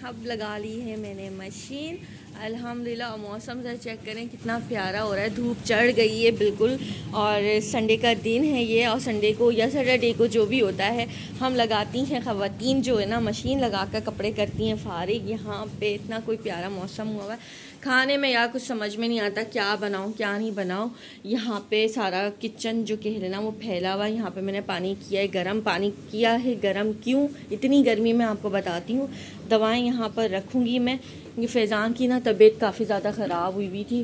अब लगा ली है मैंने मशीन अल्हम्दुलिल्लाह। मौसम ज़रा चेक करें कितना प्यारा हो रहा है, धूप चढ़ गई है बिल्कुल। और संडे का दिन है ये, और संडे को या सैटरडे को जो भी होता है हम लगाती हैं ख़वातीन जो है ना, मशीन लगा कर कपड़े करती हैं फारिग। यहाँ पे इतना कोई प्यारा मौसम हुआ है, खाने में यार कुछ समझ में नहीं आता क्या बनाऊँ क्या नहीं बनाऊँ। यहाँ पे सारा किचन जो कह रहे ना वो फैला हुआ है। यहाँ पे मैंने पानी किया है गर्म, पानी किया है गर्म क्यों, इतनी गर्मी में आपको बताती हूँ। दवाएं यहाँ पर रखूँगी मैं। ये फैज़ान की ना तबीयत काफ़ी ज़्यादा ख़राब हुई थी,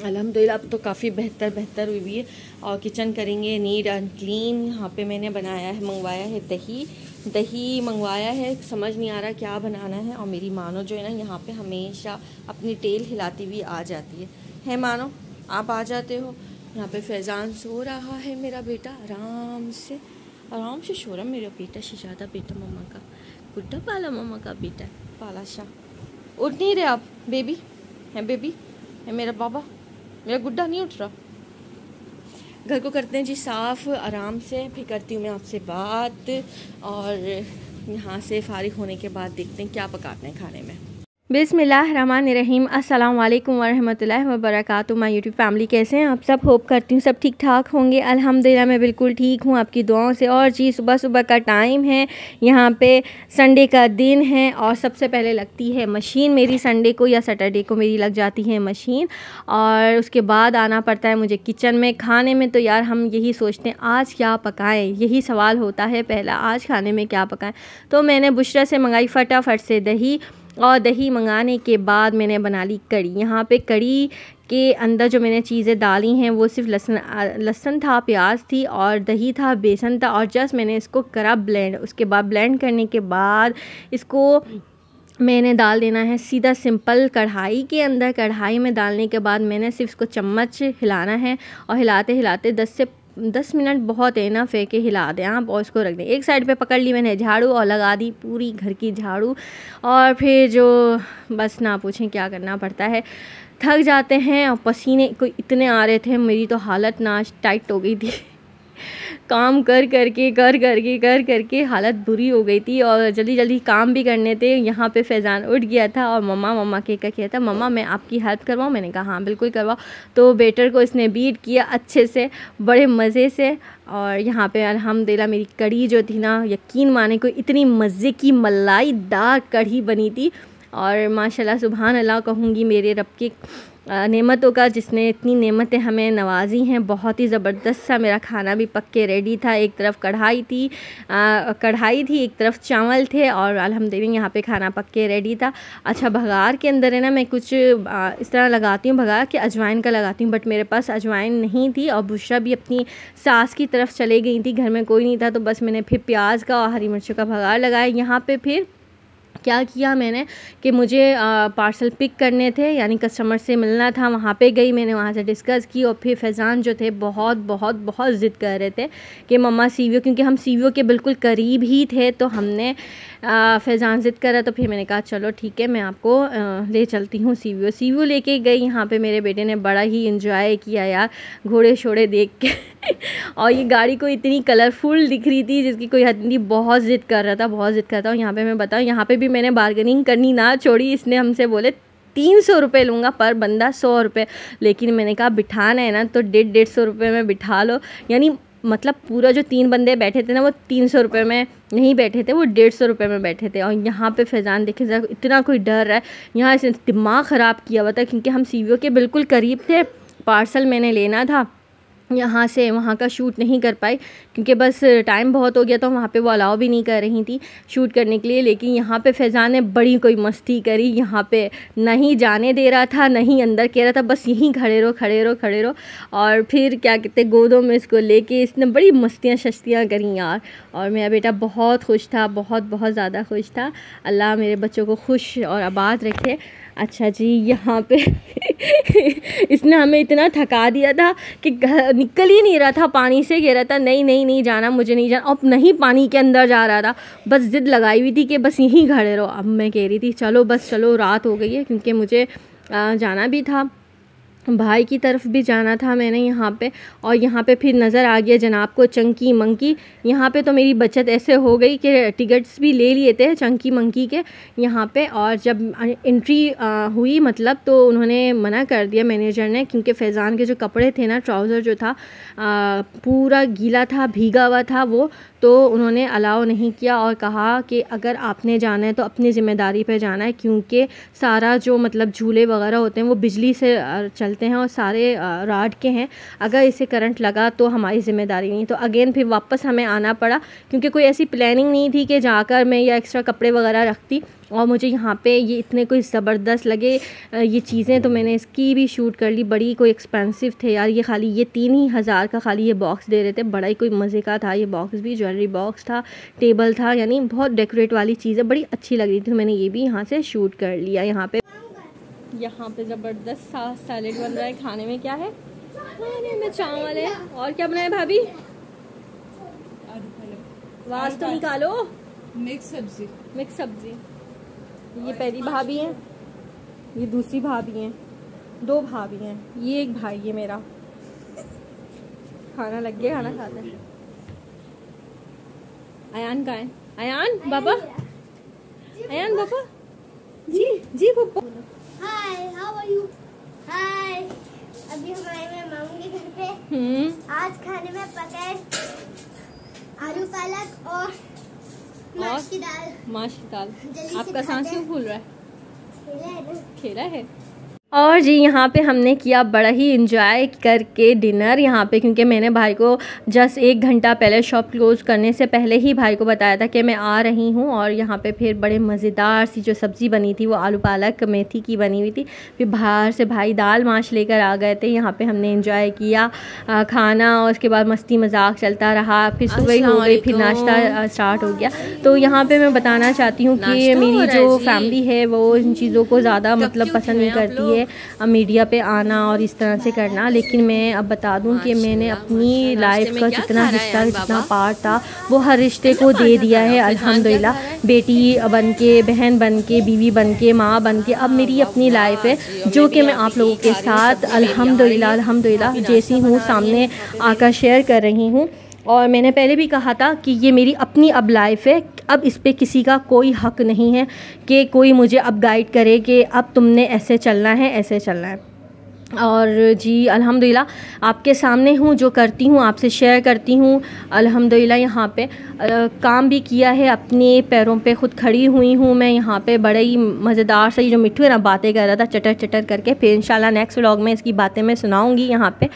अल्हम्दुलिल्लाह अब तो काफ़ी बेहतर हुई है। और किचन करेंगे नीट एंड क्लीन। यहाँ पे मैंने बनाया है, मंगवाया है दही मंगवाया है, समझ नहीं आ रहा क्या बनाना है। और मेरी मानो जो है ना यहाँ पे हमेशा अपनी टेल हिलाती हुई आ जाती है मानो, आप आ जाते हो। यहाँ पे फैज़ान सो रहा है मेरा बेटा, आराम से सो रहा मेरा बेटा, शहजादा बेटा मम्मा का, गुड्डा पाला मम्मा का बेटा, पाला शाह। उठ नहीं रहे आप, बेबी है मेरा बाबा, मेरा गुड्डा नहीं उठ रहा। घर को करते हैं जी साफ़ आराम से, फिर करती हूँ मैं आपसे बात। और यहाँ से फारिग होने के बाद देखते हैं क्या पकाते हैं खाने में। बिस्मिल्लाहिर्रहमानिर्रहीम, अस्सलाम वालेकुम वरहमतुल्लाहि वबरकातुहू। माय यूट्यूब फैमिली, कैसे हैं आप सब? होप करती हूँ सब ठीक ठाक होंगे। अल्हम्दुलिल्लाह मैं बिल्कुल ठीक हूँ आपकी दुआओं से। और जी सुबह का टाइम है, यहाँ पे संडे का दिन है और सबसे पहले लगती है मशीन मेरी। संडे को या सैटरडे को मेरी लग जाती है मशीन, और उसके बाद आना पड़ता है मुझे किचन में। खाने में तो यार हम यही सोचते हैं आज क्या पकाएँ, यही सवाल होता है पहला, आज खाने में क्या पकाएँ। तो मैंने बुशरा से मंगाई फटाफट से दही, और दही मंगाने के बाद मैंने बना ली कड़ी। यहाँ पे कड़ी के अंदर जो मैंने चीज़ें डाली हैं वो सिर्फ लहसुन था, प्याज थी और दही था, बेसन था, और जस्ट मैंने इसको करा ब्लेंड। उसके बाद ब्लेंड करने के बाद इसको मैंने डाल देना है सीधा सिंपल कढ़ाई के अंदर। कढ़ाई में डालने के बाद मैंने सिर्फ इसको चम्मच हिलाना है, और हिलाते हिलाते 10 मिनट बहुत है ना, फेंके हिला दें आप, और इसको रख दें। एक साइड पे पकड़ ली मैंने झाड़ू और लगा दी पूरी घर की झाड़ू। और फिर जो बस ना पूछें क्या करना पड़ता है, थक जाते हैं। और पसीने कोई इतने आ रहे थे, मेरी तो हालत ना टाइट हो गई थी काम कर करके हालत बुरी हो गई थी, और जल्दी काम भी करने थे। यहाँ पे फैज़ान उठ गया था और मम्मा के क्या किया था, मम्मा मैं आपकी हेल्प करवाऊँ? मैंने कहा हाँ बिल्कुल करवाओ। तो बेटर को इसने बीट किया अच्छे से, बड़े मज़े से। और यहाँ पे अल्हम्दुलिल्लाह मेरी कड़ी जो थी ना, यकीन माने कोई इतनी मज़े की मलाईदार कढ़ी बनी थी। और माशाल्लाह सुभान अल्लाह कहूँगी मेरे रब की नेमतों का, जिसने इतनी नेमतें हमें नवाजी हैं। बहुत ही ज़बरदस्त सा मेरा खाना भी पक के रेडी था। एक तरफ कढ़ाई थी, एक तरफ चावल थे, और अल्हम्दुलिल्लाह यहाँ पे खाना पक के रेडी था। अच्छा भगार के अंदर है ना, मैं कुछ इस तरह लगाती हूँ भगार कि अजवाइन का लगाती हूँ, बट मेरे पास अजवाइन नहीं थी। और बुशरा भी अपनी सास की तरफ चले गई थी, घर में कोई नहीं था। तो बस मैंने फिर प्याज का और हरी मिर्चों का भगार लगाया। यहाँ पे फिर क्या किया मैंने कि मुझे पार्सल पिक करने थे, यानी कस्टमर से मिलना था, वहाँ पे गई मैंने, वहाँ से डिस्कस की। और फिर फैज़ान जो थे बहुत ज़िद कर रहे थे कि मम्मा सीवीओ, क्योंकि हम सीवीओ के बिल्कुल करीब ही थे। तो हमने फैज़ान ज़िद करा, तो फिर मैंने कहा चलो ठीक है मैं आपको ले चलती हूँ सीवीओ लेके गई। यहाँ पे मेरे बेटे ने बड़ा ही इंजॉय किया यार, घोड़े शोड़े देख के और ये गाड़ी को इतनी कलरफुल दिख रही थी जिसकी कोई हद नहीं, बहुत ज़िद कर रहा था। और यहाँ पे मैं बताऊँ, यहाँ पे भी मैंने बार्गेनिंग करनी ना छोड़ी। इसने हमसे बोले 300 रुपये लूँगा पर बंदा 100 रुपये, लेकिन मैंने कहा बिठाना है ना तो 150 रुपये में बिठा लो। यानी मतलब पूरा जो 3 बंदे बैठे थे ना, वो 300 रुपये में नहीं बैठे थे, वो 150 रुपये में बैठे थे। और यहाँ पे फैज़ान देखे ज़रा इतना कोई डर रहा है, यहाँ इसने दिमाग ख़राब किया हुआ था, क्योंकि हम सीवीओ के बिल्कुल करीब थे। पार्सल मैंने लेना था, यहाँ से वहाँ का शूट नहीं कर पाई क्योंकि बस टाइम बहुत हो गया था। वहाँ पे वो अलाउ भी नहीं कर रही थी शूट करने के लिए। लेकिन यहाँ पे फैज़ान ने बड़ी कोई मस्ती करी, यहाँ पे नहीं जाने दे रहा था, नहीं अंदर कह रहा था, बस यहीं खड़े रहो। और फिर क्या कहते, गोदों में इसको लेके इसने बड़ी मस्तियाँ शस्तियाँ करी यार। और मेरा बेटा बहुत खुश था, बहुत ज़्यादा खुश था। अल्लाह मेरे बच्चों को खुश और आबाद रखे। अच्छा जी, यहाँ पे इसने हमें इतना थका दिया था कि निकल ही नहीं रहा था, पानी से कह रहा था नहीं जाना, मुझे नहीं जाना। अब नहीं पानी के अंदर जा रहा था, बस ज़िद लगाई हुई थी कि बस यहीं खड़े रहो। अब मैं कह रही थी चलो रात हो गई है, क्योंकि मुझे जाना भी था। भाई की तरफ भी जाना था मैंने यहाँ पे, और यहाँ पे फिर नज़र आ गया जनाब को चंकी मंकी। यहाँ पे तो मेरी बचत ऐसे हो गई कि टिकट्स भी ले लिए थे चंकी मंकी के यहाँ पे, और जब एंट्री हुई मतलब तो उन्होंने मना कर दिया मैनेजर ने, क्योंकि फैज़ान के जो कपड़े थे ना, ट्राउज़र जो था पूरा गीला था, भीगा हुआ था वो, तो उन्होंने अलाउ नहीं किया और कहा कि अगर आपने जाना है तो अपनी ज़िम्मेदारी पे जाना है, क्योंकि सारा जो मतलब झूले वगैरह होते हैं वो बिजली से चलते हैं और सारे राड के हैं, अगर इसे करंट लगा तो हमारी ज़िम्मेदारी नहीं। तो अगेन फिर वापस हमें आना पड़ा, क्योंकि कोई ऐसी प्लानिंग नहीं थी कि जाकर मैं या एक्स्ट्रा कपड़े वगैरह रखती। और मुझे यहाँ पे ये इतने कोई ज़बरदस्त लगे ये चीज़ें, तो मैंने इसकी भी शूट कर ली। बड़ी कोई एक्सपेंसिव थे यार, ये खाली ये 3,000 का खाली ये बॉक्स दे रहे थे। बड़ा ही कोई मज़े का था ये बॉक्स भी, ज्वेलरी बॉक्स था, टेबल था, यानी बहुत डेकोरेट वाली चीज़ें बड़ी अच्छी लग रही थी। मैंने ये भी यहाँ से शूट कर लिया। यहाँ पे ज़बरदस्त सा सैलेड बन रहा है। खाने में क्या है? खाने में चावल है। और क्या बनाए भाभी? आवाज़ तो निकालो। मिक्स सब्जी। ये पहली भाभी है, ये दूसरी भाभी है, 2 भाभी हैं, ये एक भाई है मेरा। खाना लग गया, खाना खाते हैं। अयान कहाँ है? अयान पापा, अयान पापा जी पापा। हाय, हाउ आर यू? हाय, अभी हमारे मेरे मामू के घर पे आज खाने में पका है आलू पालक और माश की दाल। आपका सांस क्यों फूल रहा है? खेला है। और जी यहाँ पे हमने किया बड़ा ही इंजॉय करके डिनर यहाँ पे, क्योंकि मैंने भाई को जस्ट 1 घंटा पहले शॉप क्लोज़ करने से पहले ही भाई को बताया था कि मैं आ रही हूँ। और यहाँ पे फिर बड़े मज़ेदार सी जो सब्ज़ी बनी थी वो आलू पालक मेथी की बनी हुई थी। फिर बाहर से भाई दाल माश लेकर आ गए थे। यहाँ पे हमने इंजॉय किया खाना, और उसके बाद मस्ती मजाक चलता रहा। फिर सुबह हो गई, फिर नाश्ता स्टार्ट हो गया। तो यहाँ पर मैं बताना चाहती हूँ कि मेरी जो फैमिली है वो इन चीज़ों को ज़्यादा मतलब पसंद नहीं करती है मीडिया पे आना और इस तरह से करना। लेकिन मैं अब बता दूं कि मैंने अपनी लाइफ का जितना हिस्सा, जितना पार्ट था वो हर रिश्ते को दे दिया है अल्हम्दुलिल्लाह। बेटी बन के, बहन बन के, बीवी बन के, माँ बन के, अब मेरी अपनी लाइफ है जो कि मैं आप लोगों के साथ अल्हम्दुलिल्लाह जैसी हूँ सामने आकर शेयर कर रही हूँ। और मैंने पहले भी कहा था कि ये मेरी अपनी अब लाइफ है, अब इस पे किसी का कोई हक नहीं है कि कोई मुझे अब गाइड करे कि अब तुमने ऐसे चलना है, ऐसे चलना है। और जी अल्हम्दुलिल्लाह आपके सामने हूँ, जो करती हूँ आपसे शेयर करती हूँ। अल्हम्दुलिल्लाह यहाँ पे काम भी किया है, अपने पैरों पे ख़ुद खड़ी हुई हूँ मैं। यहाँ पे बड़े ही मज़ेदार सा, जो मिट्टू है ना बातें कर रहा था चटर चटर करके, फिर इंशाल्लाह नेक्स्ट व्लॉग में इसकी बातें मैं सुनाऊँगी यहाँ पे।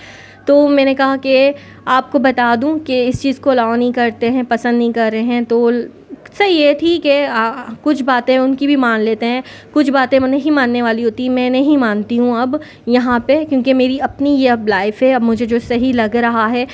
तो मैंने कहा कि आपको बता दूं कि इस चीज़ को अलाउ नहीं करते हैं, पसंद नहीं कर रहे हैं, तो सही है, ठीक है। कुछ बातें उनकी भी मान लेते हैं, कुछ बातें नहीं मानने वाली होती, मैं नहीं मानती हूँ अब यहाँ पे, क्योंकि मेरी अपनी ये अब लाइफ है। अब मुझे जो सही लग रहा है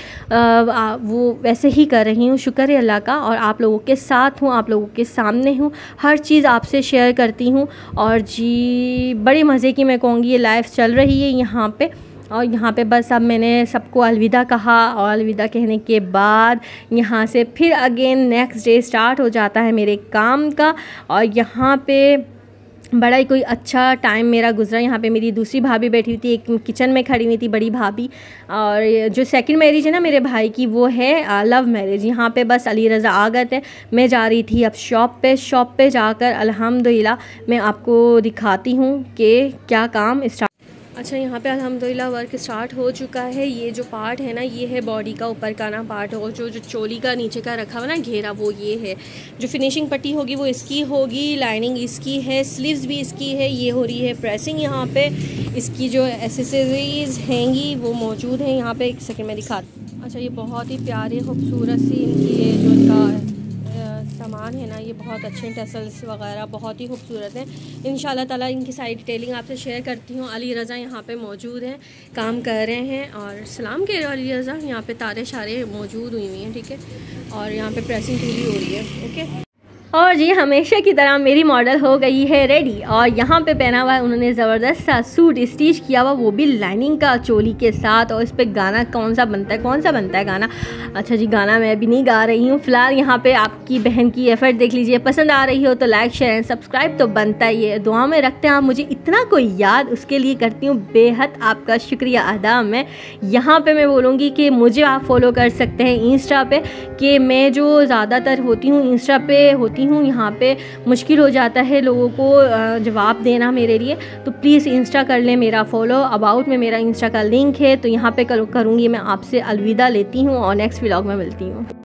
वो वैसे ही कर रही हूँ। शुक्र है अल्लाह का। और आप लोगों के साथ हूँ, आप लोगों के सामने हूँ, हर चीज़ आपसे शेयर करती हूँ। और जी बड़े मज़े की मैं कहूँगी ये लाइफ चल रही है यहाँ पे। और यहाँ पे बस अब मैंने सबको अलविदा कहा, और अलविदा कहने के बाद यहाँ से फिर अगेन नेक्स्ट डे स्टार्ट हो जाता है मेरे काम का। और यहाँ पे बड़ा ही कोई अच्छा टाइम मेरा गुजरा। यहाँ पे मेरी दूसरी भाभी बैठी हुई थी, एक किचन में खड़ी हुई थी बड़ी भाभी। और जो सेकंड मैरिज है ना मेरे भाई की, वो है लव मैरिज। यहाँ पे बस अली रज़ा आ गए थे, मैं जा रही थी अब शॉप पे जाकर अल्हम्दुलिल्लाह मैं आपको दिखाती हूँ कि क्या काम स्टार्ट। अच्छा यहाँ पे अल्हम्दुलिल्लाह वर्क स्टार्ट हो चुका है। ये जो पार्ट है ना, ये है बॉडी का ऊपर का ना पार्ट, और जो चोली का नीचे का रखा हुआ ना घेरा, वो ये है। जो फिनिशिंग पट्टी होगी वो इसकी होगी, लाइनिंग इसकी है, स्लीव्स भी इसकी है। ये हो रही है प्रेसिंग यहाँ पे। इसकी जो एसेसरीज़ हैंगी वो मौजूद हैं यहाँ पे। एक सेकंड में दिखाती। अच्छा ये बहुत ही प्यारी खूबसूरत सी इनकी है जो इनका सामान है ना, ये बहुत अच्छे टसल्स वगैरह बहुत ही खूबसूरत हैं। इंशाल्लाह ताला इनकी सारी डिटेलिंग आपसे शेयर करती हूँ। अली रज़ा यहाँ पे मौजूद हैं, काम कर रहे हैं। और सलाम कह रहे हो अली रज़ा, यहाँ पे तारे शारे मौजूद हुई हैं, ठीक है। और यहाँ पे प्रेसिंग पूरी हो रही है, ओके। और जी हमेशा की तरह मेरी मॉडल हो गई है रेडी और यहाँ पे पहना हुआ है उन्होंने ज़बरदस्त सा सूट स्टिच किया हुआ, वो भी लाइनिंग का चोली के साथ। और इस पर गाना कौन सा बनता है गाना। अच्छा जी गाना मैं अभी नहीं गा रही हूँ फ़िलहाल। यहाँ पे आपकी बहन की एफर्ट देख लीजिए, पसंद आ रही हो तो लाइक शेयर एंड सब्सक्राइब तो बनता ही है। दुआ में रखते हैं आप मुझे इतना कोई याद, उसके लिए करती हूँ बेहद आपका शुक्रिया अदा। मैं यहाँ पर मैं बोलूँगी कि मुझे आप फॉलो कर सकते हैं इंस्टा पे, कि मैं जो ज़्यादातर होती हूँ इंस्टा पे होती हूँ, यहाँ पे मुश्किल हो जाता है लोगों को जवाब देना मेरे लिए, तो प्लीज़ इंस्टा कर लें मेरा फॉलो। अबाउट में मेरा इंस्टा का लिंक है, तो यहाँ पे करूँगी मैं आपसे अलविदा लेती हूँ और नेक्स्ट व्लॉग में मिलती हूँ।